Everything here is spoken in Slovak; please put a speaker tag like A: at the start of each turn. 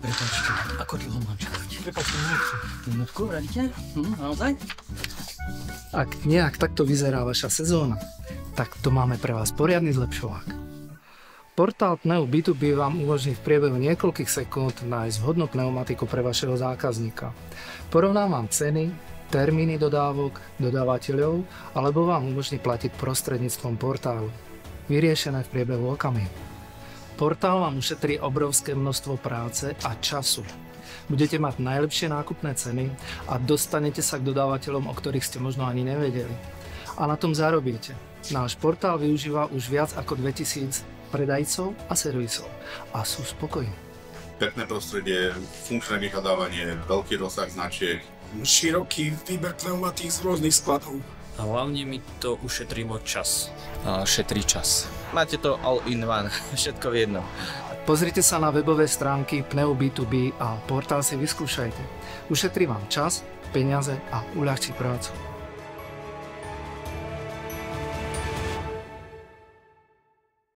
A: Prepačte, ako dlho mám čakať? Prepačte, minútku. Minútku, radíte? Naozaj?
B: Ak nejak takto vyzerá vaša sezóna, tak to máme pre vás poriadny zlepšovák. Portál Pneu B2B vám umožní v priebehu niekoľkých sekúnd nájsť vhodnú pneumatiku pre vašeho zákazníka. Porovnám vám ceny, termíny dodávok, dodávateľov, alebo vám umožní platiť prostredníctvom portálu. Vyriešené v priebehu okamihu. Portál vám ušetrí obrovské množstvo práce a času. Budete mať najlepšie nákupné ceny a dostanete sa k dodávateľom, o ktorých ste možno ani nevedeli. A na tom zarobíte. Náš portál využíva už viac ako 2000 predajcov a servisov a sú spokojní.
C: Pekné prostredie, funkčné vyhľadávanie, veľký rozsah značiek.
D: Široký výber pneumatík z rôznych skladov.
E: A hlavne mi to ušetrilo čas.
F: Šetrí čas. Máte to all in one, všetko v jednom.
B: Pozrite sa na webové stránky Pneu B2B a portál si vyskúšajte. Ušetrí vám čas, peniaze a uľahčí prácu.